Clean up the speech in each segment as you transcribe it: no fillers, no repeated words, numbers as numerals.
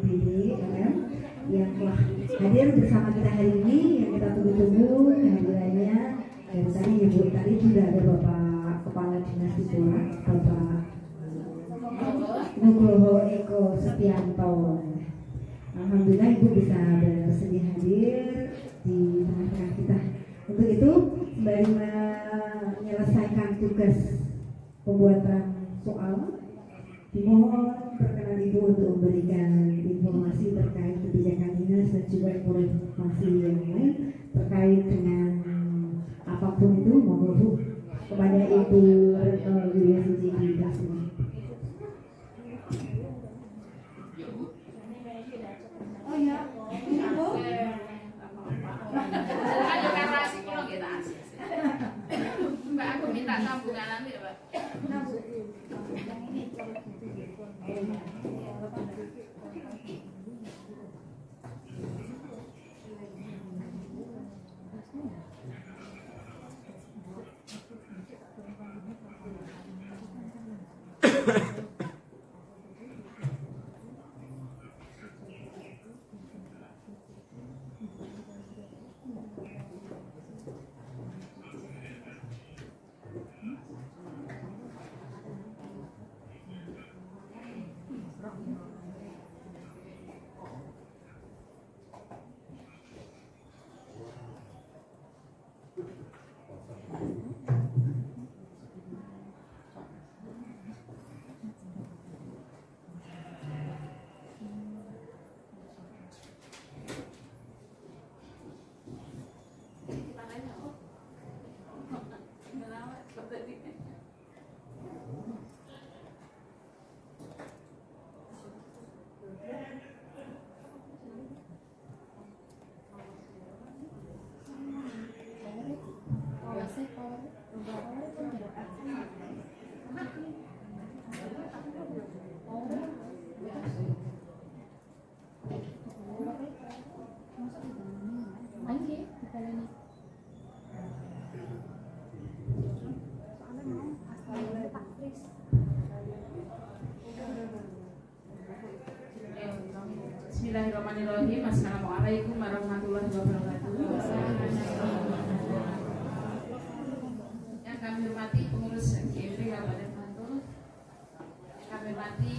DD LM yang telah hadir bersama kita hari ini, yang kita tunggu-tunggu kehadirannya. Dan tadi Ibu tadi sudah ada Bapak Kepala Dinas Dipora, Bapak Nugroho Eko Setianto. Alhamdulillah Ibu bisa bersedia hadir di tengah-tengah kita. Untuk itu, sembari menyelesaikan tugas pembuatan soal, dimohon perkenan Ibu untuk memberikan informasi terkait kebijakan dinas dan juga informasi yang lain terkait dengan apapun itu, mohon kepada Ibu Widya Suci Dasmi. Oh ya, Ibu. Mbak, aku minta sambungan nanti ya, Pak. Bismillahirrahmanirrahim. Assalamualaikum warahmatullahi wabarakatuh. Yang kami hormati pengurus MGP Kabupaten Bantul, yang kami hormati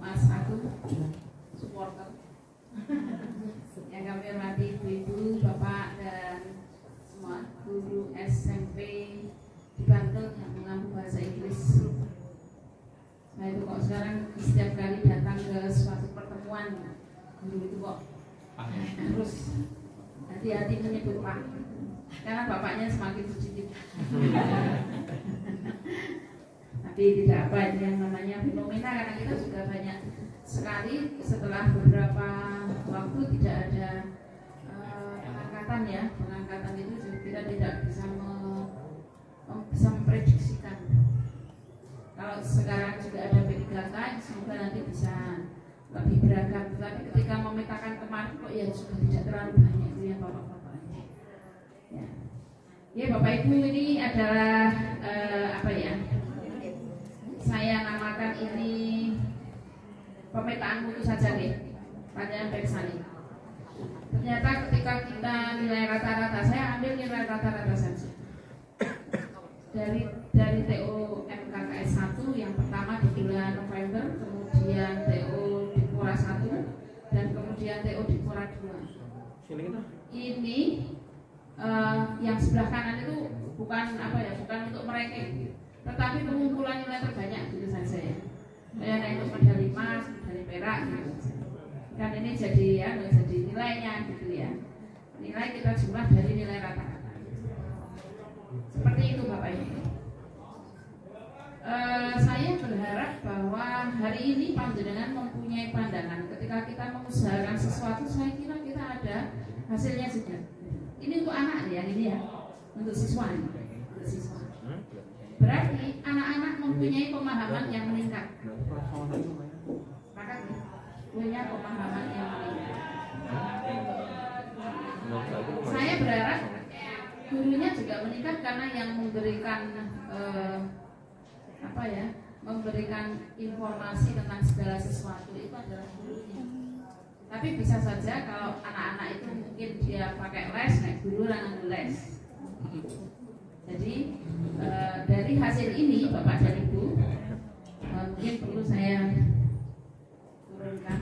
Mas Agung, supporter, yang kami hormati ibu-ibu, bapak dan semua guru SMP di Bantul yang mengampu bahasa Inggris. Nah itu kok sekarang setiap kali datang ke suatu pertemuan guru itu kok harus hati-hati menyebut Pak, karena bapaknya semakin positif. Tapi tidak apa, itu yang namanya fenomena, karena kita juga banyak sekali setelah beberapa waktu tidak ada pengangkatan ya. Pengangkatan itu kita tidak bisa memprediksikan. Kalau sekarang juga ada P3K, semoga nanti bisa lebih beragam. Tapi ketika memetakan kemarin kok ya sudah tidak terlalu banyak itu ya bapak-bapak. Ya Bapak Ibu, ini adalah apa ya? Saya namakan ini pemetaan mutu saja nih, panjang Beksani. Ternyata ketika kita nilai rata-rata, saya ambil nilai rata-rata saja. Dari TO MKKS 1 yang pertama di bulan November, kemudian TO di Pora 1 dan kemudian TO di Pora 2. Ini yang sebelah kanan itu bukan apa ya, bukan untuk mereka, tetapi pengumpulan nilai terbanyak gitu saja ya. Saya untuk medali emas, medali perak gitu. Kan ini jadi ya, jadi nilainya gitu ya. Nilai kita jumlah dari nilai rata-rata. Seperti itu Bapak Ibu. Saya berharap bahwa hari ini panjenengan mempunyai pandangan ketika kita mengusahakan sesuatu. Saya kira kita ada hasilnya juga. Ini untuk anak ya, ini ya, untuk siswa. Untuk siswa. Berarti anak-anak mempunyai pemahaman yang meningkat. Maka punya pemahaman yang meningkat. Saya berharap gurunya juga meningkat, karena yang memberikan apa ya, memberikan informasi tentang segala sesuatu itu adalah gurunya. Tapi bisa saja kalau anak-anak itu mungkin dia pakai les, naik guru dengan les. Jadi dari hasil ini Bapak dan Ibu mungkin perlu saya turunkan.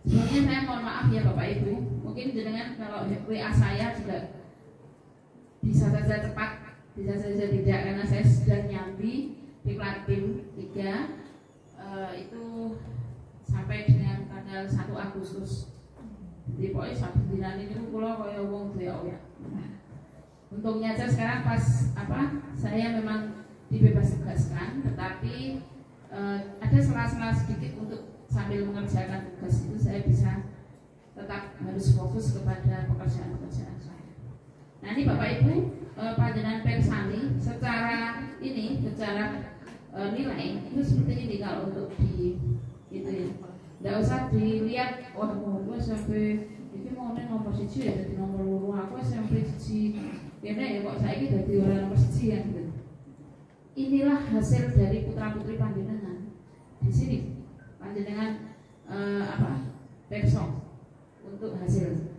Sebelumnya saya mohon maaf ya Bapak Ibu, mungkin jenengan kalau WA saya juga bisa saja cepat, bisa saja tidak, karena saya sedang nyambi di Klatim 3 itu sampai dengan tanggal 1 Agustus. Jadi pokoknya satu bulan ini pulau kaya wong doyak. Untungnya aja sekarang pas saya memang dibebas tugaskan, tetapi ada sela-sela sedikit untuk sambil mengerjakan tugas itu saya bisa tetap harus fokus kepada pekerjaan-pekerjaan saya. Nah ini Bapak Ibu, panjenengan persani secara nilai itu seperti ini kalau untuk di itu ya. Nggak usah dilihat, gue sampai ini mau nomor 1 ya, jadi nomor 2 aku sampai 1 ya kok saya ini jadi orang nomor 1 ya gitu. Inilah hasil dari putra putri panjenengan. Di sini panjenengan perso untuk hasil.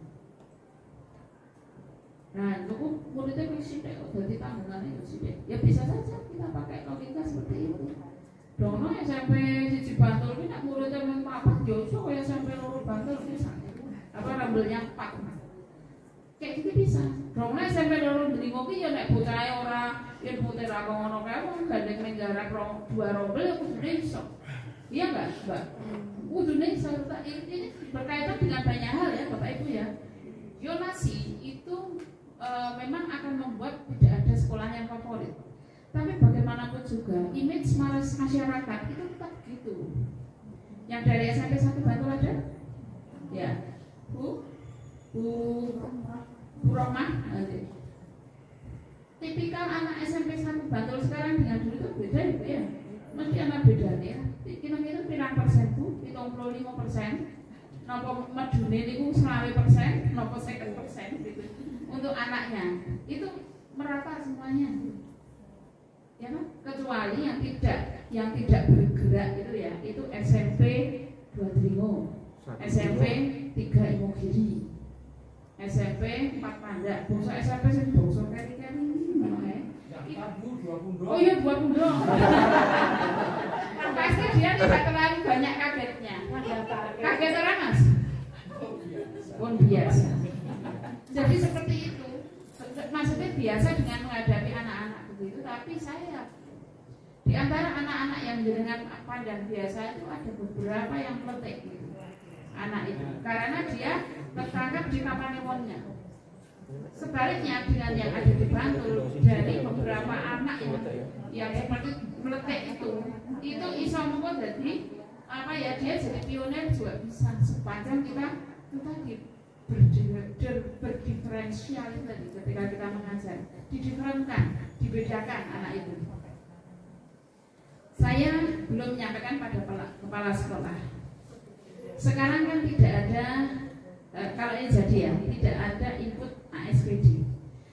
Nah, cukup muridnya presiden, jadi tanggungannya presiden. Ya bisa saja kita pakai logika seperti itu. Dono yang sampai siji Bantul ini nak muridnya memang papat, Joshua yang sampai loro Bantul bisa. Rambelnya 4. Kayak gitu bisa. Dono yang sampai loro Delingo ki ya nek bocahe ora yen putih ra ngono kae wong gandeng ning garap 2 rombel ya kudune iso. Iya enggak, Mbak? Kudune iso. Ini berkaitan dengan banyak hal ya, Bapak Ibu ya. Yonasi itu memang akan membuat tidak ada sekolah yang favorit. Tapi bagaimanapun juga image masyarakat itu tetap gitu. Yang dari SMP 1 Bantul ada? Ya, Bu Rohmah. Tipikal anak SMP 1 Bantul sekarang dengan dulu itu beda ya. Mesti anak bedanya ya. Kira-kira pirang persen Bu? 75%. Napa medune niku 20%, napa 50% gitu. Untuk anaknya itu merata semuanya. Ya kan? Kecuali yang tidak bergerak itu ya, itu SMP 2 Dringo, SMP 3 Imogiri, SMP 4 Pandak, bangsa SMP sing bangsa keri-keri ngono ae. Oh iya 2 Pundong. Pasti dia tidak terlalu banyak kagetnya. Kaget orang Mas? Pun biasa. Jadi seperti itu. Maksudnya biasa dengan menghadapi anak-anak begitu, tapi saya di antara anak-anak yang dengan pandang biasa itu ada beberapa yang meletek gitu. Anak itu karena dia tertangkap di kapanewonnya. Sebaliknya dengan yang ada di Bantul, dari beberapa anak yang seperti meletek itu iso mengko jadi dia jadi pionir juga bisa sepanjang kita berdiferensial tadi ketika kita mengajar, dibedakan anak itu. Saya belum menyampaikan pada kepala sekolah. Sekarang kan tidak ada, kalau ini jadi ya, tidak ada input ASPD.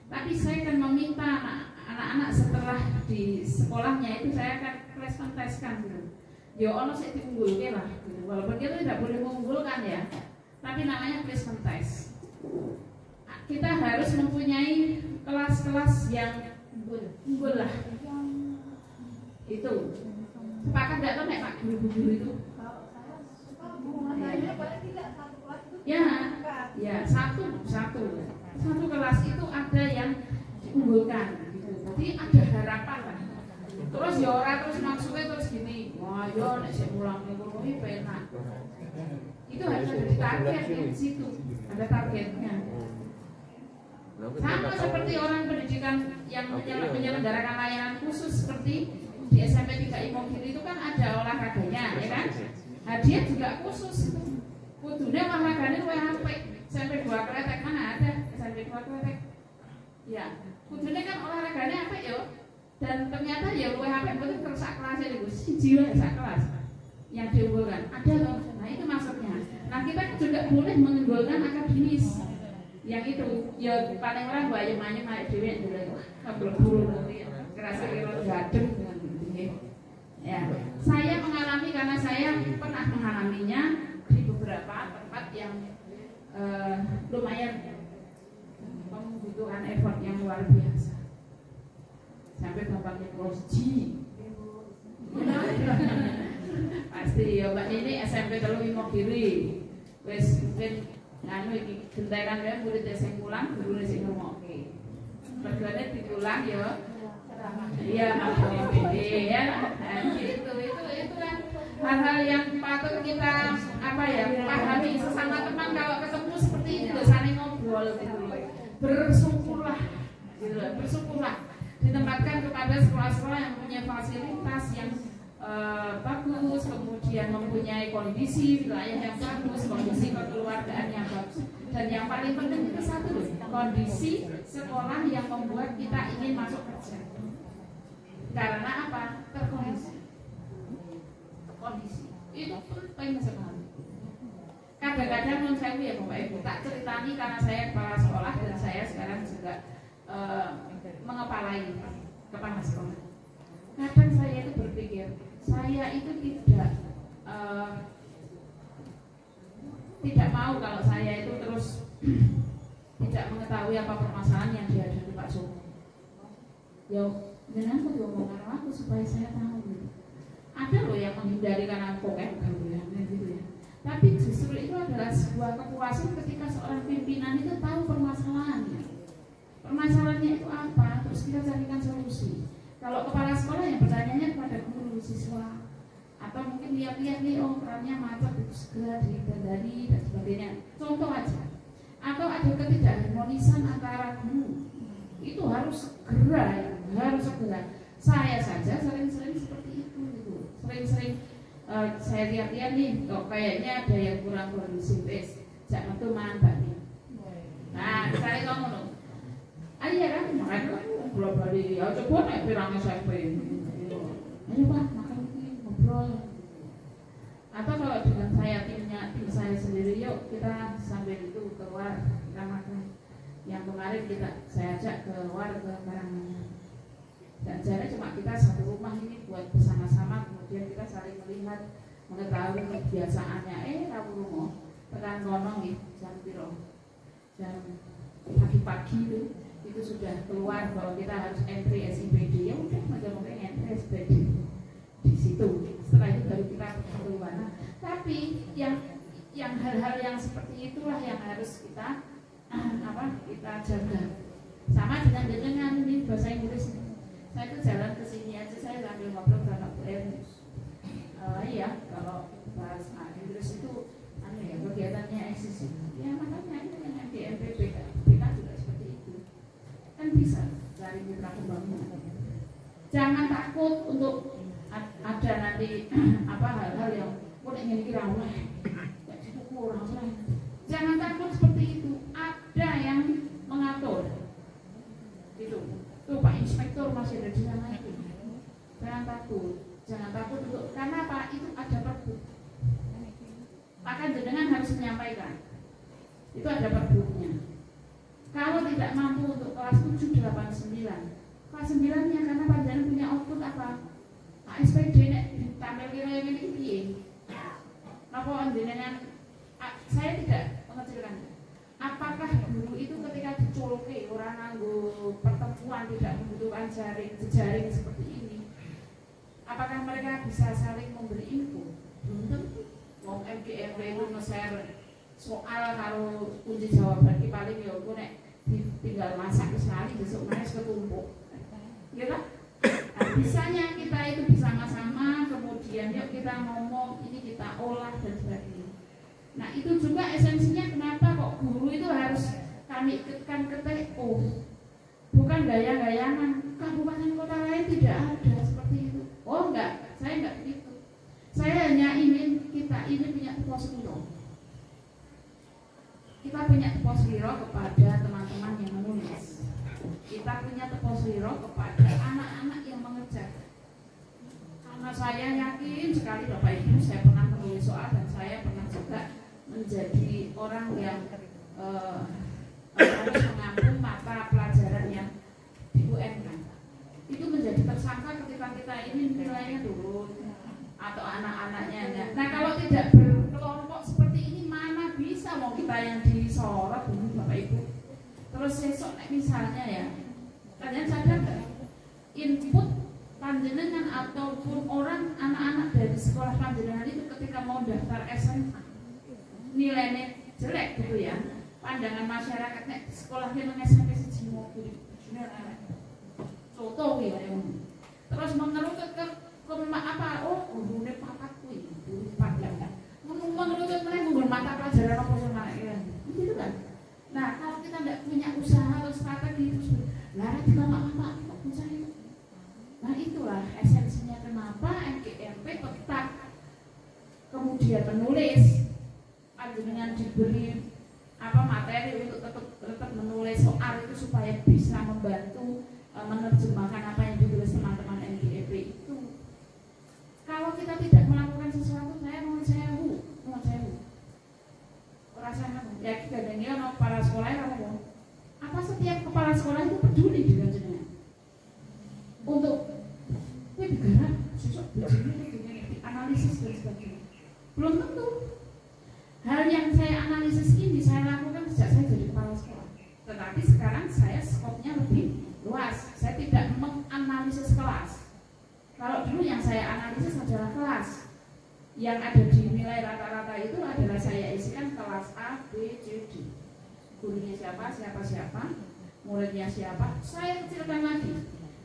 Tapi saya akan meminta anak-anak setelah di sekolahnya itu saya akan tes-teskan gitu. Ya ono sik diunggulke lah gitu. Walaupun kita tidak boleh mengunggulkan ya. Tapi namanya placement test. Kita harus mempunyai kelas-kelas yang unggul lah. Itu. Sepakat tidak tuh nek Pak guru-guru itu? Ya, satu kelas itu ada yang diunggulkan gitu. Jadi ada harapan lah. Terus ya ora terus maksudnya terus gini, wah yo nek sik mulang niku iki penak. Itu harus ada target di situ, ada targetnya. Sama seperti orang pendidikan yang menyelenggarakan layanan khusus seperti di SMP 3 Imogiri itu kan ada olahraganya, ya kan? Nah, dia juga khusus itu. Kudune olahraganya luwih apik. SMP 2 Kletek mana ada? SMP 2 Kletek. Ya, kudune kan olahraganya apik yo. Dan ternyata ya luwih apik betul terus sak kelas niku, siji wae sak kelas. Yang diunggulkan ada loh. Nah itu maksudnya. Nah kita juga boleh mengunggulkan akademis. Yang itu ya paling orang bayar banyak naik dewi dulu kabel bulu nanti kerasa kira gadem dengan ini. Ya tempat yang lumayan membutuhkan effort yang luar biasa. Sampai bapaknya cross G. Pasti ya Mbak Nini SMP telu imo kiri. Wes mungkin nganu iki gentekan wae murid sing mulang, gurune sing ngomokke. Mergane ditulang ya. Iya, makanya ya. Itu kan hal-hal yang patut kita pahami sesama teman kalau ketemu seperti itu loh, saling ngobrol gitu loh. Bersyukurlah gitu loh, bersyukurlah ditempatkan kepada sekolah-sekolah yang punya fasilitas yang bagus, kemudian mempunyai kondisi wilayah yang bagus, kondisi kekeluargaan yang bagus, dan yang paling penting itu satu loh, kondisi sekolah yang membuat kita ingin masuk kerja. Karena apa? Terkondisi. Kondisi itu penting sekali. Kadang-kadang menurut saya ya Bapak Ibu tak ceritani karena saya kepala sekolah dan saya sekarang juga mengepalai kepala sekolah. Kadang saya itu berpikir saya itu tidak mau kalau saya itu terus tidak mengetahui apa permasalahan yang dihadapi Pak Somo. Ya, jangan kok ngomong karo aku supaya saya tahu gitu. Ada loh yang menghindari karena pokoknya gaweannya gitu ya. Tapi justru itu adalah sebuah kepuasan ketika seorang pimpinan itu tahu permasalahannya. Permasalahannya itu apa? Terus kita carikan solusi. Kalau kepala sekolah yang bertanya kepada guru siswa, atau mungkin lihat-lihat nih perannya macet itu segera dihindari dan sebagainya. Contoh aja. Atau ada ketidakharmonisan antara guru, itu harus segera. Saya saja sering-sering seperti itu gitu. Sering-sering saya lihat-lihat nih, kok kayaknya ada yang kurang kondusif, jangan tuh mantap nih. Nah, saya ngomong, ayo kan makanya ngobrol balik, ya coba naik pirang SMP. Ayo Pak, makan ini ngobrol. Atau kalau dengan tim saya sendiri, yuk kita sambil itu keluar kita makan. Yang kemarin saya ajak keluar ke Karanganyar. Dan jaraknya cuma kita satu rumah ini buat bersama-sama, kemudian kita saling melihat, mengetahui kebiasaannya. Rabu rumah tekan gonong nih jam piro, jam pagi-pagi itu sudah keluar bahwa kita harus entry SIPD. Ya udah, mungkin entry SIPD di situ. Setelah itu baru kita keluar. Nah, tapi yang hal-hal yang seperti itulah yang harus kita jaga. Sama dengan ini bahasa Inggris. Saya itu jalan ke sini aja saya sambil ngobrol sama Bu Ernus. Iya, kalau bahasa Inggris itu kegiatannya eksis. Ya makanya itu yang di MPB juga seperti itu. Kan bisa dari mitra pembangunan. Jangan takut untuk ada nanti hal-hal yang ingin kira kurang. Jangan takut seperti itu. Ada yang mengatur. Itu. Tuh Pak Inspektur masih ada di sana itu. Jangan takut untuk karena apa? Itu ada perbu. Maka jenengan harus menyampaikan. Itu ada perbuknya. Kalau tidak mampu untuk kelas 7, 8, 9. Kelas 9-nya karena panjenengan punya output apa? SPD nek ditampil kira ini piye? Napa jenengan saya tidak mengecilkan. Apakah guru itu ketika dicolke orang nganggo pertemuan tidak membutuhkan jejaring seperti ini? Apakah mereka bisa saling memberi info? Belum tentu. Wong MGMW itu nge-share soal kalau kunci jawaban ki paling ya engko nek tinggal masak sekali besok manis ketumpuk. Ya kan? Nah, bisanya kita itu bersama-sama, kemudian yuk kita ngomong, ini kita olah dan sebagainya. Nah itu juga esensinya kenapa kok guru itu harus kami ikutkan ke TO, bukan gaya-gayangan. Kabupaten kota lain tidak ada seperti itu. Oh enggak, saya enggak begitu. Saya hanya ingin kita ini punya posiro. Kita punya posiro kepada teman-teman yang menulis. Kita punya posiro kepada anak-anak yang mengejar. Karena saya yakin sekali Bapak Ibu, saya pernah menulis soal dan saya pernah juga menjadi orang yang harus mengambil mata pelajaran yang di UN kan. Itu menjadi tersangka ketika kita ini nilainya turun atau anak-anaknya enggak. Nah kalau tidak berkelompok seperti ini mana bisa sesok misalnya ya, kalian sadar nggak? Input panjenengan ataupun orang anak-anak dari sekolah panjenengan itu ketika mau daftar SMA nilainya jelek gitu ya, pandangan masyarakat nek sekolahnya nang SMP siji mobil contoh ya, terus mengerucut ke apa, oh gurune papat kuwi padahal mengerucut meneh nggon mata pelajaran apa sing ya gitu kan. Nah kalau kita tidak punya usaha atau strategi terus lara juga apa kok bisa itu. Nah itulah esensinya kenapa NGMP tetap kemudian menulis, dengan diberi materi untuk tetap menulis soal itu supaya bisa membantu menerjemahkan apa yang ditulis teman-teman NGMP itu. Kalau kita tidak melakukan sesuatu, saya mau sewu rasanya ya kita dengar kepala sekolah apa setiap kepala sekolah itu peduli dengan jenengan untuk negara sosok begini analisis dan sebagainya. Belum tentu hal yang saya analisis ini saya lakukan sejak saya jadi kepala sekolah, tetapi sekarang saya skopnya lebih luas. Saya tidak menganalisis kelas. Kalau dulu yang saya analisis adalah kelas, yang ada di nilai rata-rata itu adalah saya isikan kelas A, B, C, D. Gurunya siapa, muridnya siapa. Saya kecilkan lagi.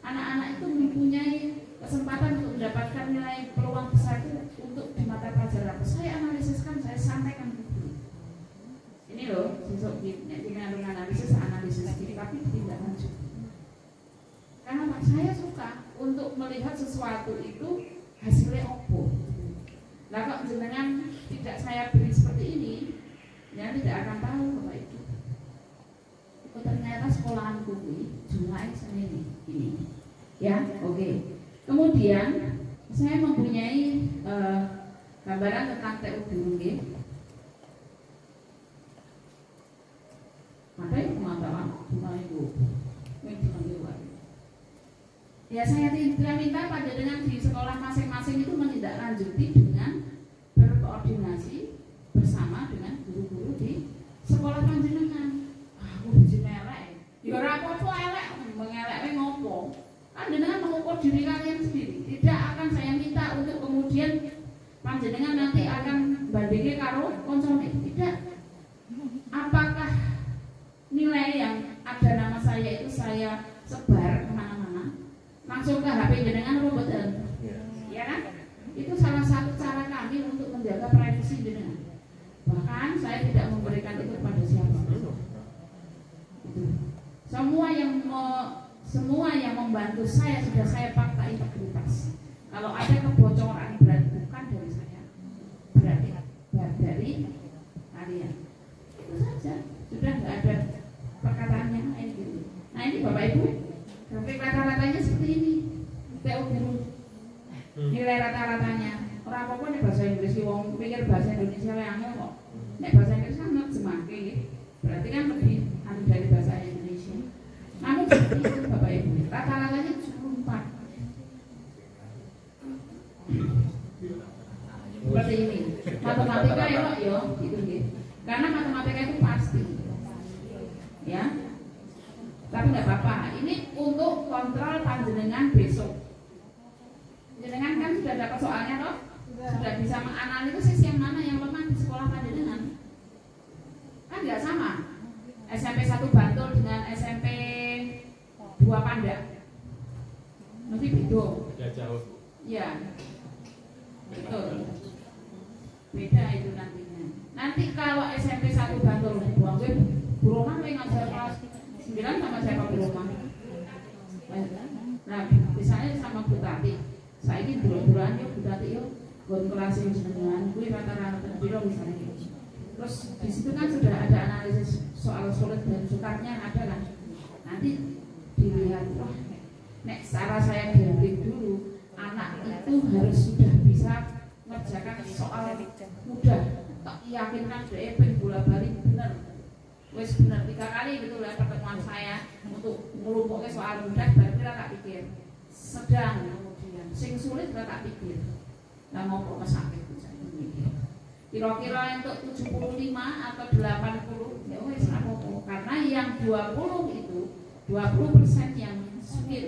Anak-anak itu mempunyai kesempatan untuk mendapatkan nilai peluang besar itu untuk di mata pelajaran. Saya analisiskan, saya sampaikan ke guru. Ini loh, sesuk dengan analisis diri, tapi tidak lanjut. Karena saya suka untuk melihat sesuatu itu hasilnya opo. Nah kok jenengan tidak saya beri seperti ini, ya tidak akan tahu bahwa itu. Oh, ternyata sekolahanku ini jumlahnya sendiri ini. Ya, oke. Kemudian saya mempunyai gambaran tentang TU Guru. Ada yang mengatakan cuma itu, ya saya minta pada dengan di sekolah masing-masing itu menindaklanjuti dengan berkoordinasi bersama dengan guru-guru di sekolah panjenengan. Aku biji melek, ya ora apa-apa elek, mengelek ngopo. Kan dengan mengukur diri kalian sendiri. Tidak akan saya minta untuk kemudian panjenengan nanti akan bandingke karo koncone. Tidak. Apakah nilai yang ada nama saya itu saya sebar kemana-mana? Langsung ke HP jenengan robotan, ya kan? Itu salah satu cara kami untuk menjaga privasi jenengan. Bahkan saya tidak memberikan itu kepada siapa. Semua yang membantu saya sudah saya fakta integritas. Kalau ada kebocoran berarti bukan dari saya, berarti dari kalian. Itu saja, sudah nggak ada perkataannya gitu. Nah ini Bapak Ibu. Tapi rata-ratanya seperti ini. TU Guru nilai rata-ratanya. Orang apa-apa nih bahasa Inggris, wong pikir bahasa Indonesia yang angel kok. Nek bahasa Inggris kan nerjemahke, berarti kan lebih dari bahasa Indonesia. Namun seperti itu Bapak Ibu, rata-ratanya 74. Seperti ini. Matematika ya, gitu. Karena matematika itu pasti. Ya. Tapi nggak apa-apa. Ini untuk kontrol panjenengan besok. Jenengan kan sudah dapat soalnya toh? Sudah bisa menganalisis yang mana yang lemah di sekolah panjenengan. Kan nggak sama. SMP 1 Bantul dengan SMP 2 Panda. Mesti beda. Ya jauh. Ya. Betul. Beda itu nantinya. Nanti kalau SMP 1 Bantul buang gue buronan yang ngajar kelas 9 sama siapa di rumah. Nah, misalnya sama Bu Tati. Saya ini bulan-bulan yuk Bu Tati yuk gon kelas yang jenengan kuwi rata-rata piro misalnya gitu. Terus di situ kan sudah ada analisis soal sulit dan sukarnya ada kan. Nanti dilihat wah nek cara saya diarik dulu anak itu harus sudah bisa mengerjakan soal mudah. Tak yakinkan dia bola-balik bener. Wes benar 3 kali gitu lah pertemuan saya untuk melumpukkan soal mudah berarti lah tak pikir sedang kemudian sing sulit lah tak pikir lah mau kok sakit kira-kira untuk 75 atau 80 ya wes apa-apa karena yang 20 itu 20% yang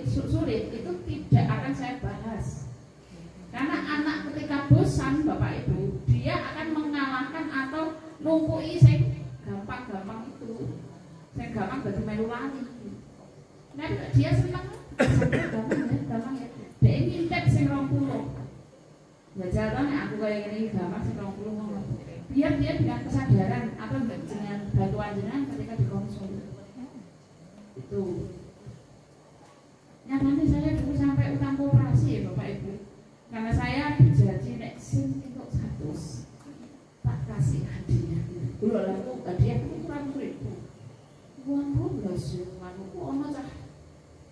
sulit itu tidak akan saya bahas. Karena anak ketika bosan Bapak Ibu, dia akan mengalahkan atau numpui saya gampang-gampang itu. Saya gampang bagi melu lali. Nah, dia senang gampang ya. Dia ngintet sing 20. Ya jalan aku kayak gini gampang sing 20 ngomong. Biar dia dengan kesadaran atau dengan bantuan jenengan ketika dikonsol. Itu. Nyatanya saya dulu sampai utang koperasi ya Bapak Ibu. Karena saya berjanji nek sim untuk 100 tak kasih hadiah. Dulu aku hadiah itu kurang 1.000. Uang 12 ya, aku ono cah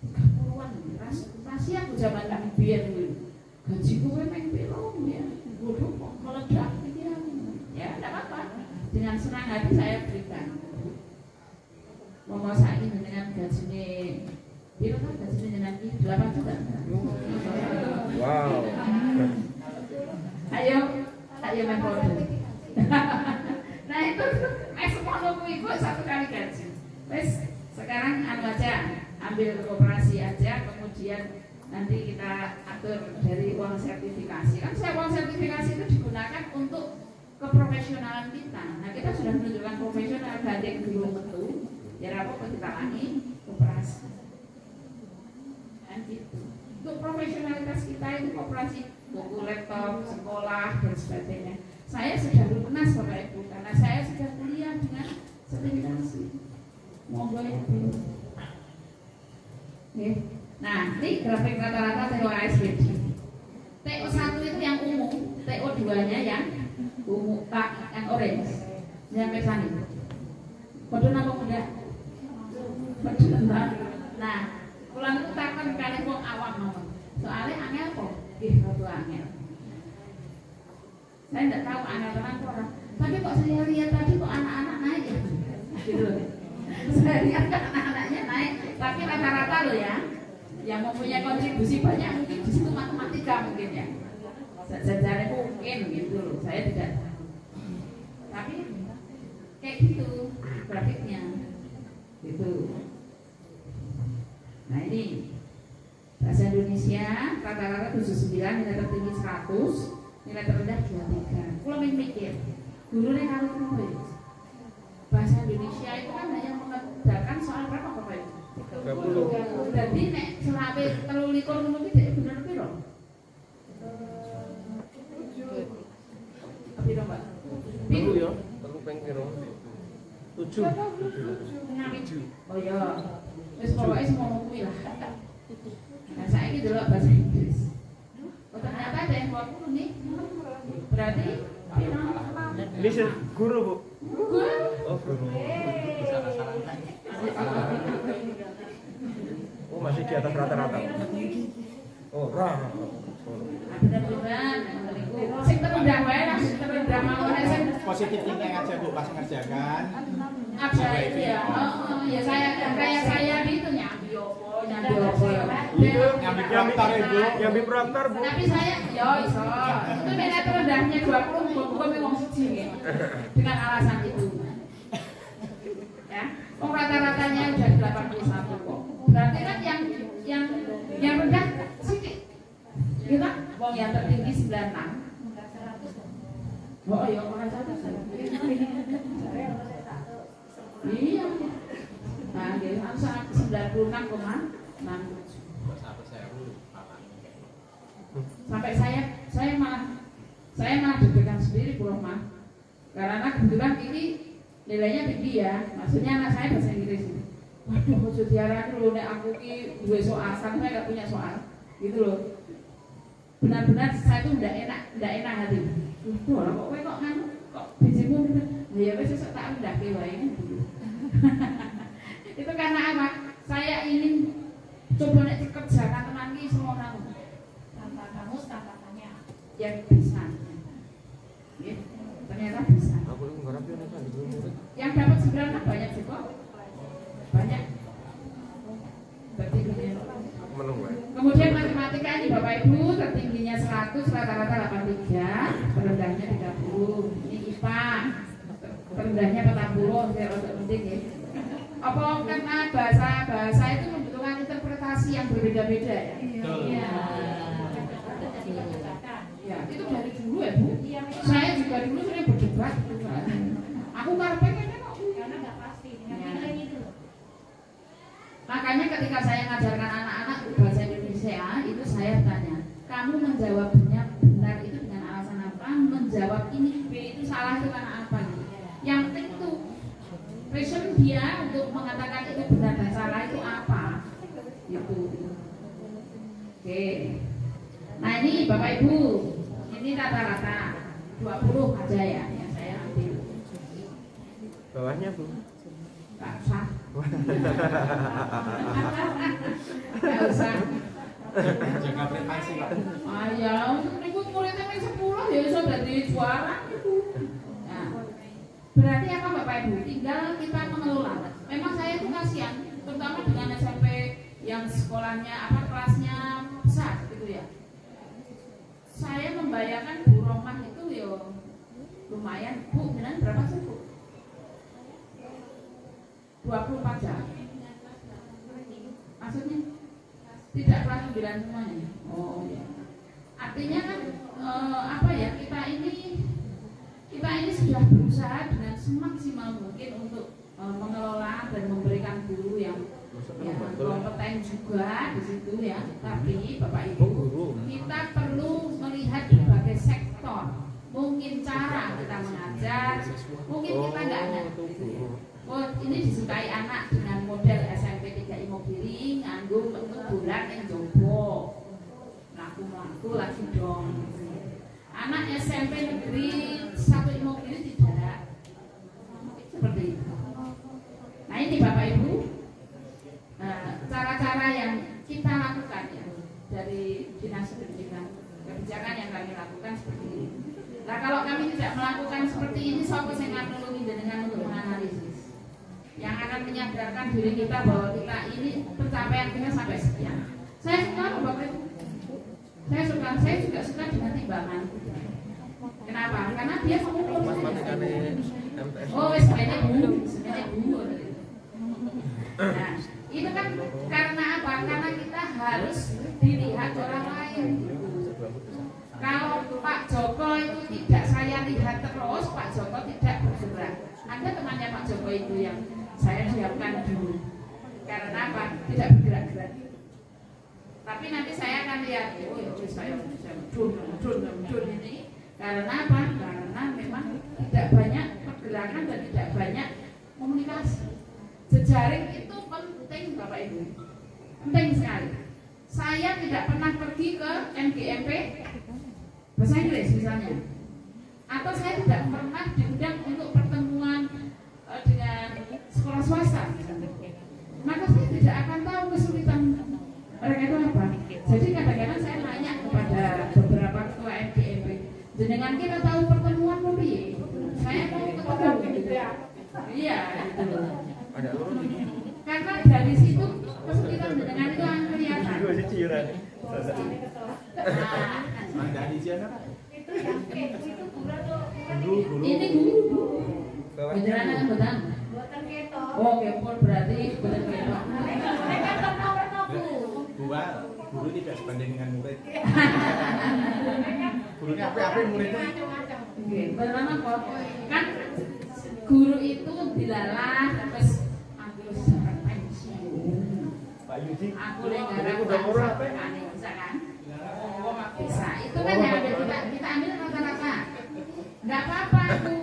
30-an pasti aku zaman tak biar dulu. Gaji gue main belum ya. Bodoh kok meledak pikiran. Ya, enggak apa-apa. Dengan senang hati saya berikan. Mau saya ini dengan gajinya dia kan gajinya nanti 8 juta. Wow. Ayo main bodoh. Nah itu semua nunggu ibu satu kali gaji. Wes sekarang anu aja, ambil koperasi aja, kemudian nanti kita atur dari uang sertifikasi. Kan uang sertifikasi itu digunakan untuk keprofesionalan kita. Nah kita sudah menunjukkan profesional gandeng dulu betul. Ya apa kita lagi koperasi. Dan gitu. Untuk profesionalitas kita itu koperasi buku laptop, sekolah dan sebagainya. Saya sudah lunas Bapak Ibu karena saya sudah kuliah dengan sertifikasi. Monggo Ibu. Oke. Nah, ini grafik rata-rata TO ASPD. TO1 itu yang umum, TO2-nya yang umum, yang orange. Sampai sana. Kode nama muda. Nah, pulang itu takkan kali wong awam mawon. Soalnya angel kok, rada angel. Saya tidak tahu angel tenan orang. Tapi kok saya lihat tadi kok anak-anak naik ya. Gitu loh. Saya lihat kan anak-anaknya naik, tapi rata-rata loh ya. Yang mempunyai kontribusi banyak mungkin di situ matematika mungkin ya. Sejarah mungkin gitu loh. Saya tidak tahu. Tapi kayak gitu grafiknya. Gitu. Nah ini bahasa Indonesia rata-rata 79, nilai tertinggi 100, nilai terendah 23. Kalau mikir, gurunya kalau kenapa bahasa Indonesia itu kan hanya mengerjakan soal berapa Bapak Ibu? 30. Jadi nek selawe 23 ngono iki dhek bener piro? Piro Mbak? Telu ya, telu ping piro? 7. Oh iya. Wis pokoke semono kuwi lah. Nah, saiki delok bahasa Inggris. Oh, ternyata ada yang 20 nih. Berarti piro? Ini guru, Bu. Guru? Oh, guru. Oh, masih di atas rata-rata. Oh, rata. Bener-bener sing terendah wae lah, sing terendah mawon sing positif thinking aja Bu pas ngerjakan. apa itu ya? Oh, ya kayak saya gitu nyambi opo ya. Nyambi prompter Ibu. Nyambi prompter, Bu. Tapi saya yo iso. Itu nilai terendahnya 20 gua memang siji nggih. Dengan alasan itu. Ya. Oh rata-ratanya udah 81 kok. Berarti kan yang rendah sedikit. Gitu kan? Wong yang tertinggi 96. Oh iya orang satu. Iya. Nah, dia sangat 96,6. Sampai saya malah deg-degan sendiri Bu Roma. Karena kebetulan ini nilainya tinggi ya. Maksudnya anak saya bahasa Inggris. Waduh, ojo diarani lho nek aku ki duwe soal, kan saya enggak punya soal. Gitu loh. Benar-benar saya tuh enggak enak hati. Duh, kok kowe kok nganu kok bijimu gitu. Ya wis sesuk tak ndake wae gitu. Itu karena apa? Saya ingin coba nek dikerjakan tenan ki semono. Tanpa kamu tantangannya yang bisa. Ya, ternyata bisa. Aku ngarep yo nek di murid. Yang dapat 9 banyak juga. Banyak. Tertingginya. Menung wae. Kemudian matematika ini Bapak Ibu tertingginya 100, rata-rata 83, terendahnya 30. Ini IPA, terendahnya 40, saya rada penting ya. Apa karena bahasa itu membutuhkan interpretasi yang berbeda-beda ya? Iya. Ya, itu dari dulu ya Bu. Saya juga dulu sering berdebat. Aku pengennya kok karena nggak pasti. Makanya ketika saya mengajarkan anak-anak bahasa Indonesia, itu saya tanya, kamu menjawabnya benar itu dengan alasan apa? Menjawab ini B itu salah itu karena apa? Yang penting itu reason dia untuk mengatakan itu benar dan salah itu apa? Itu. Oke. Nah ini Bapak Ibu, ini rata-rata 20 aja ya yang saya ambil. Bawahnya Bu. Gak usah. Gak usah. Jaga privasi Pak. Ya, niku muridnya yang 10 ya iso dadi juara niku. Nah, berarti apa Bapak Ibu? Tinggal kita mengelola. Memang saya itu kasihan, terutama dengan SMP yang sekolahnya kelasnya besar gitu ya. Saya membayangkan Bu Roman itu ya lumayan. Bu, benar berapa sih Bu? 24 jam. Maksudnya tidak kelas 9 semuanya. Oh ya. Artinya kan kita ini sudah berusaha dengan semaksimal mungkin untuk mengelola dan memberikan guru yang kompeten juga di situ ya. Tapi Bapak Ibu, kita perlu melihat berbagai sektor. Mungkin cara kita mengajar, mungkin kita nggak ngerti. Oh, ini disukai anak dengan model SMP 3 Imogiri, nganggo bentuk bulan yang jowo. Laku-laku lagi dong. Anak SMP negeri 1 Imogiri tidak. Seperti itu. Nah ini Bapak Ibu, cara-cara yang kita lakukan ya dari Dinas Pendidikan, kebijakan yang kami lakukan seperti ini. Nah kalau kami tidak melakukan seperti ini, siapa yang akan menolong dengan untuk menganalisis? Yang akan menyadarkan diri kita bahwa kita ini pencapaian kita sampai sekian. Saya suka Bapak Ibu. Saya juga suka dengan timbangan. Kenapa? Karena dia mengukur. Oh, sebenarnya Bu. Nah, itu kan karena apa? Karena kita harus dilihat orang lain. Kalau Pak Joko itu tidak saya lihat terus, Pak Joko tidak bergerak. Ada temannya Pak Joko itu yang saya siapkan dulu. Karena apa? Tidak bergerak-gerak. Tapi nanti saya akan lihat, oh ya saya mundur ini. Karena apa? Karena memang tidak banyak pergerakan dan tidak banyak komunikasi. Jejaring itu penting Bapak Ibu. Penting sekali. Saya tidak pernah pergi ke MGMP bahasa Inggris misalnya. Atau saya tidak pernah diundang untuk pertemuan dengan sekolah swasta. Maka saya tidak akan tahu kesulitan mereka itu apa. Jadi kadang-kadang saya nanya kepada beberapa ketua MGMP, jenengan kita tahu pertemuan piye? Saya mau ketemu gitu ya. Iya, gitu. Karena dari situ kesulitan jenengan itu akan kelihatan. Dari siapa? Ini guru. Beneran kan betul? Oh, kepol berarti betul ketok. Guru tidak sebanding dengan murid. Gurunya apa muridnya? Pertama kok kan guru itu dilalah terus aku pensiun. Pak Yudi. Aku lagi bisa kan? Oh, bisa. Itu kan yang kita ambil rata-rata. Enggak apa-apa itu.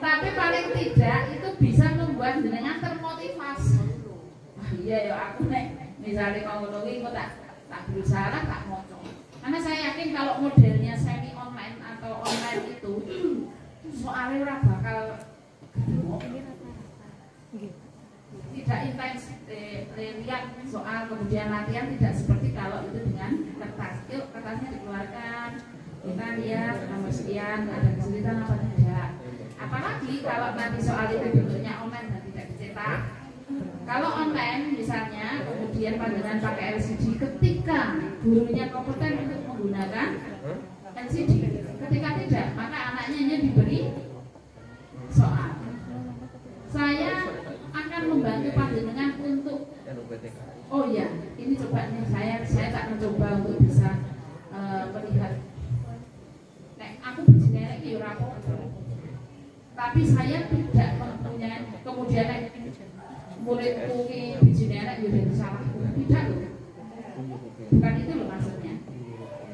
Tapi paling tidak itu bisa membuat jenengan termotivasi. Wah iya ya aku misalnya mau nolongin kok tak berusaha tak moco. Karena saya yakin kalau modelnya semi online atau online itu soalnya ora bakal tidak intens lihat soal kemudian latihan tidak seperti kalau itu dengan kertas. Yuk kertasnya dikeluarkan, kita lihat nomor sekian ada kesulitan apa tidak. Apalagi kalau nanti soal itu bentuknya online dan tidak dicetak. Kalau online misalnya kemudian pandangan pakai LCD ketika gurunya kompeten untuk menggunakan LCD, ketika tidak maka anaknya hanya diberi soal. Saya akan membantu Pak coba nih saya tak mencoba untuk bisa melihat. Nek aku berjenjang iki ora apa-apa. Tapi saya tidak mempunyai kemudian muridku ki berjenjang yo jadi salah. Tidak loh. Bukan itu loh maksudnya.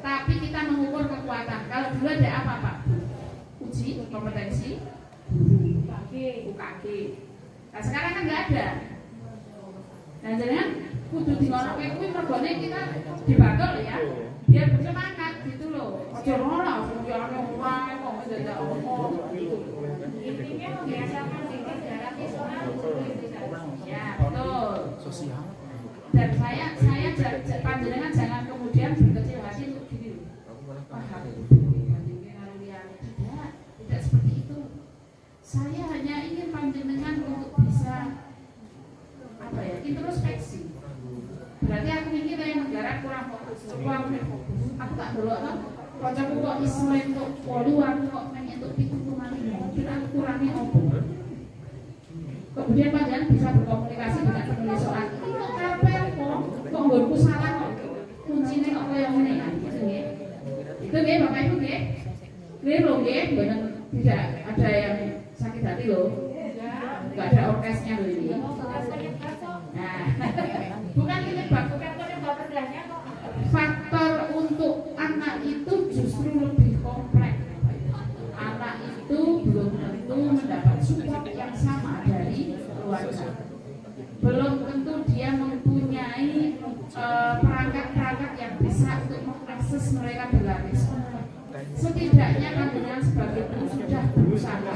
Tapi kita mengukur kekuatan. Kalau dulu ada apa Pak? Uji kompetensi UKG. Nah sekarang kan nggak ada. Nah jangan kudu dingoroke kuwi mergone kita dibantul ya. Biar bersemangat gitu loh. Ojo ora fungsione ora kok mendadak omong gitu. Intinya membiasakan diri dalam Islam. Ya, betul. Sosial. Dan saya panjenengan jangan kemudian berkecil hati untuk gini loh. Wah, tidak seperti itu. Saya hanya ingin panjenengan untuk bisa apa ya, introspeksi. Berarti aku mikir yang negara kurang fokus. Aku tak belok kan. Kancaku kok Islam kok 8 aku kok menyentuh 7,5. Kira aku kurangnya opo. Kemudian panjenengan bisa berkomunikasi dengan penulis soal ini kok karpet kok nggonku salah kok. Kuncine kok koyo ngene ya. Itu nggih Bapak Ibu nggih. Clear loh nggih, benar tidak ada yang sakit hati loh. Enggak ada orkesnya loh ini. Nah, bukan ini bukan perdahnya kok. Faktor untuk anak itu justru lebih kompleks. Anak itu belum tentu mendapat support yang sama dari keluarga. Belum tentu dia mempunyai perangkat-perangkat yang bisa untuk mengakses mereka gratis. Setidaknya panjenengan sebagai guru sudah berusaha.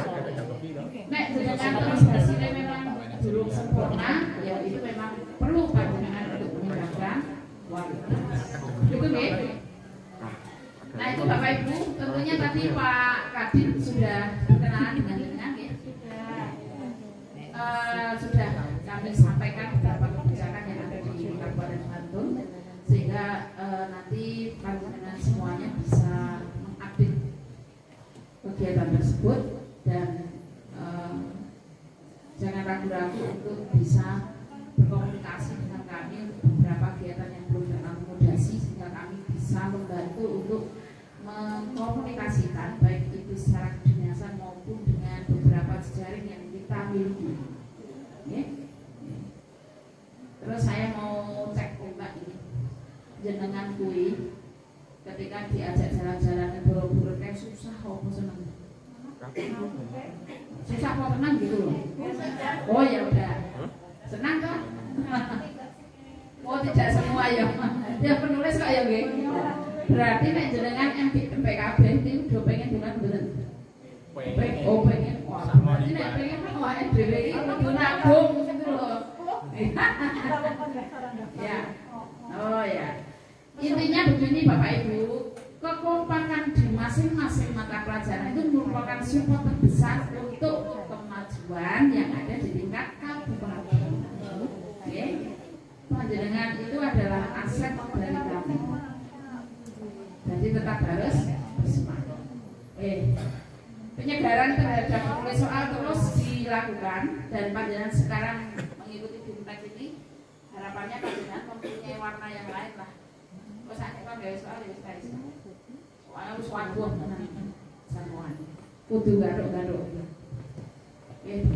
Nek jenengan terus hasilnya memang belum sempurna, ya itu memang perlu panjenengan untuk meningkatkan kualitas. Itu nggih. Nah itu Bapak Ibu, tentunya tadi Pak Kadin sudah berkenalan dengan jenengan ya. Sudah kami sampaikan beberapa kebijakan yang ada di Kabupaten Bantul, sehingga nanti panjenengan semuanya bisa mengupdate kegiatan tersebut dan jangan ragu-ragu untuk bisa berkomunikasi dengan kami untuk beberapa kegiatan yang belum terakomodasi, sehingga kami bisa membantu untuk mengkomunikasikan baik itu secara kedinasan maupun dengan beberapa jejaring yang kita miliki. Okay? Terus saya mau cek ombak ini, jenengan kui ketika diajak jalan-jalan ke buru-buru kayak susah kok seneng. Susah kok senang gitu loh. Oh ya udah, senang kan? Oh tidak semua ya. Ya penulis kok ya geng. Berarti nek jenengan yang di PKB itu udah pengen bulan bulan. Oh pengen. Wah berarti nek pengen wah dhewe iki kudu nabung gitu loh. Ya. Oh ya. Intinya begini Bapak Ibu, kekompakan di masing-masing mata pelajaran itu merupakan support terbesar untuk kemajuan yang ada di tingkat kabupaten. Oke, panjenengan itu adalah aset dari kami. Jadi tetap harus bersemangat. Penyegaran terhadap penulis soal terus dilakukan dan panjenengan sekarang mengikuti BIMTEK ini harapannya panjenengan mempunyai warna yang lain lah. Saat kan gawe soal ya wis soalnya wis waduh samuan kudu garuk-garuk.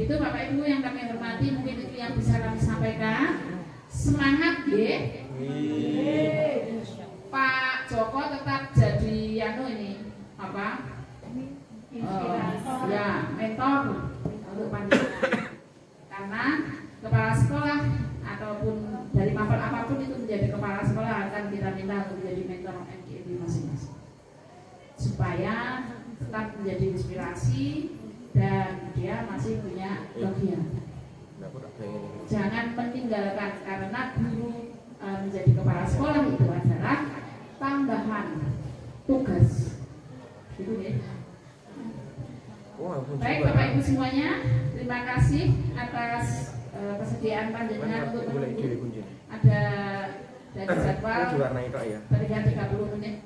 Itu Bapak Ibu yang kami hormati, mungkin itu yang bisa kami sampaikan. Semangat nggih. Pak Joko tetap jadi ini apa? Ya, mentor untuk panjenengan. Karena kepala sekolah ataupun dari level apapun itu menjadi kepala sekolah akan kita minta untuk menjadi mentor MKIP masing-masing supaya tetap menjadi inspirasi dan dia masih punya bagian. Jangan meninggalkan, karena guru menjadi kepala sekolah itu adalah tambahan tugas. Gitu ya. Baik Bapak Ibu semuanya, terima kasih atas kesediaan panjenengan untuk menunggu. Ada dari jadwal terlihat 30 menit.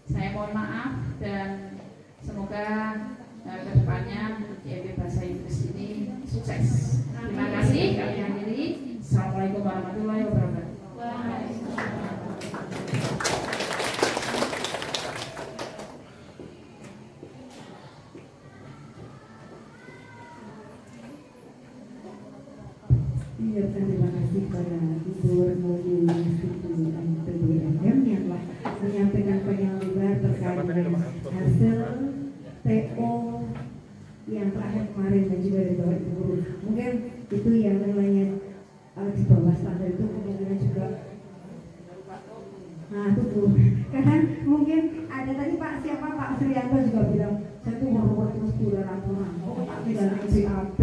Saya mohon maaf dan semoga kedepannya IMB Bahasa Inggris ini sukses. Terima kasih. Kami akhiri. Assalamualaikum warahmatullahi wabarakatuh. mengucapkan terima kasih kepada Ibu Renoli PBNM yang telah menyampaikan panjang lebar terkait dengan hasil TO yang terakhir kemarin dan juga dari Bapak Ibu Guru. Mungkin itu yang nilainya di bawah standar itu kemungkinan juga. Nah itu Bu, karena mungkin ada tadi Pak Suryanto juga bilang saya tuh baru terus bulan laporan, tak tidak CAP,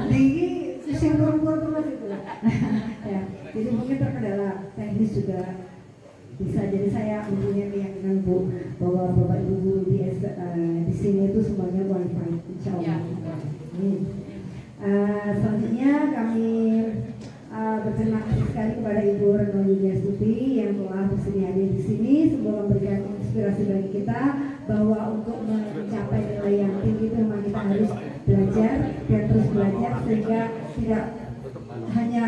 tinggi sisi turun terus gitu. Ya, jadi mungkin terkendala teknis juga bisa. Jadi saya mempunyai keyakinan Bu bahwa Bapak Ibu Guru di sini itu semuanya qualified, insya Allah. Selanjutnya kami berterima kasih sekali kepada Ibu Renoli Yuliastuti yang telah bersedia hadir di sini, semoga memberikan inspirasi bagi kita bahwa untuk mencapai nilai yang tinggi itu memang kita harus belajar dan terus belajar sehingga tidak hanya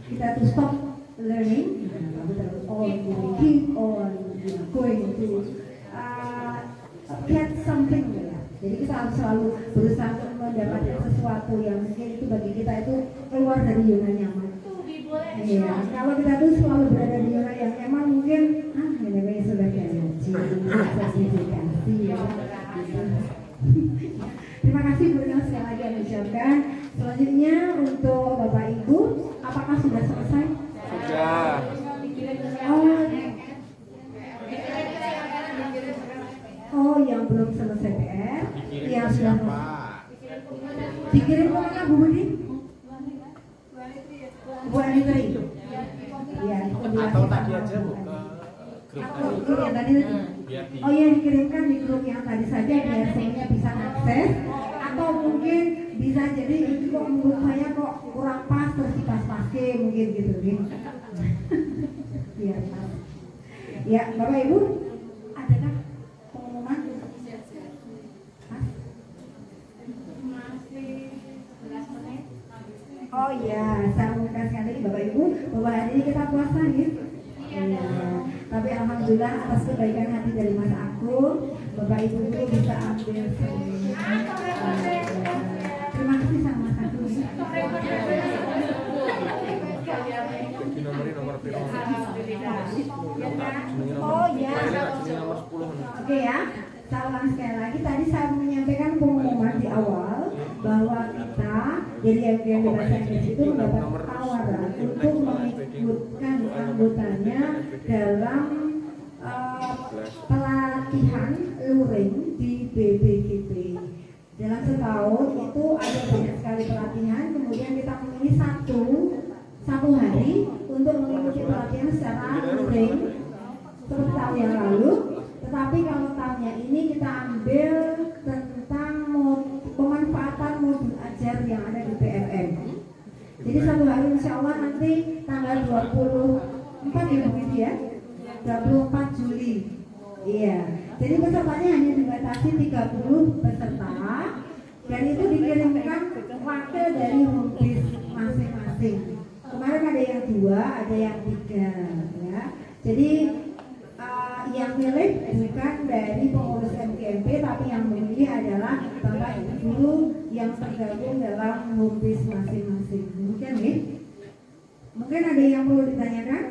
kita to stop learning, tapi terus keep on going to get something. Jadi kita harus selalu berusaha untuk mendapatkan sesuatu yang mungkin itu bagi kita itu keluar dari zona nyaman. Iya, kalau kita tuh selalu berada di zona yang nyaman mungkin ini sudah gaji, sertifikasi. Terima kasih Bu Renol sekali lagi yang ucapkan. Selanjutnya untuk Bapak Ibu, apakah sudah selesai? Sudah. Oh, yang belum selesai PR, yang sudah dikirim ke mana Bu Budi? Bu Anitri. Ya, atau tadi aja Bu ke grup yang tadi. Oh ya, dikirimkan di grup yang tadi saja biar semuanya bisa akses. Atau mungkin bisa jadi itu kok menurut saya kok kurang pas terus dipas-pasin mungkin gitu nih. Biar pas. Ya, Bapak Ibu, adakah pengumuman? Oh iya, saya umumkan sekali Bapak Ibu bahwa hari ini kita puasa ya. Iya. Tapi alhamdulillah atas kebaikan hati dari Mas Aku, Bapak Ibu Guru bisa ambil semua. Terima kasih sama Mas Aku. Oh ya. Oke ya. Saya ulang sekali lagi, tadi saya menyampaikan pengumuman di awal bahwa kita dari yang di bahasa Inggris itu mendapat tawaran untuk mengikutkan anggotanya dalam pelatihan luring di BBGP. Dalam setahun itu ada banyak sekali pelatihan, kemudian kita memilih satu hari untuk mengikuti pelatihan secara luring seperti tahun yang lalu. Tetapi kalau tahunnya ini kita ambil tentang pemanfaatan modul ajar yang ada di PLN. Jadi satu hari insya Allah nanti tanggal 24 ya Bu ya, 24 Juli. Iya. Jadi pesertanya hanya dibatasi 30 peserta dan itu dikirimkan wakil dari hobis masing-masing. Kemarin ada yang 2, ada yang 3 ya. Jadi yang milih bukan dari pengurus MGMP, tapi yang memilih adalah Bapak Ibu Guru yang tergabung dalam hobis masing-masing. Mungkin nih, mungkin ada yang perlu ditanyakan?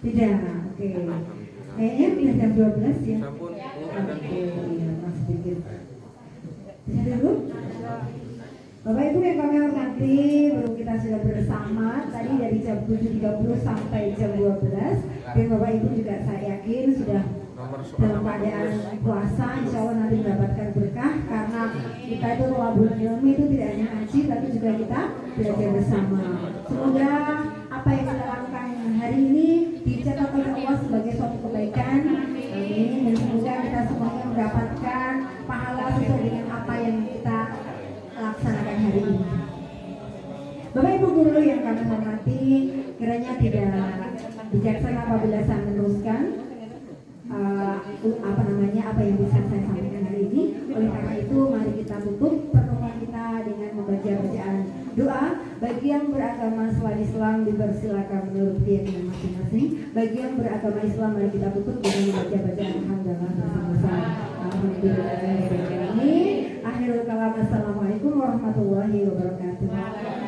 Tidak, oke. Kayaknya sudah jam 12 ya. Oke, masih sedikit. Bisa dulu? Bapak Ibu yang kami hormati, belum kita sudah bersama tadi dari jam 7.30 sampai jam 12. Dan Bapak Ibu juga saya yakin sudah dalam keadaan puasa, insya Allah nanti mendapatkan berkah karena kita itu telah bulan ilmu itu tidak hanya ngaji tapi juga kita belajar bersama. Semoga apa yang kita lakukan hari ini dicatat oleh Allah sebagai suatu kebaikan. Amin. Dan semoga kita semuanya mendapatkan pahala sesuai dengan apa yang kita laksanakan hari ini. Bapak Ibu Guru yang kami hormati, kiranya tidak bijaksana apabila saya meneruskan apa yang bisa saya sampaikan hari ini. Oleh karena itu mari kita tutup pertemuan kita dengan membaca bacaan doa. Bagi yang beragama selain Islam dipersilakan menurut keyakinan masing-masing. Bagi yang beragama Islam mari kita tutup dengan membaca bacaan alhamdulillah bersama-sama. Alhamdulillah. Akhirul kalam, assalamualaikum warahmatullahi wabarakatuh. warahmatullahi wabarakatuh.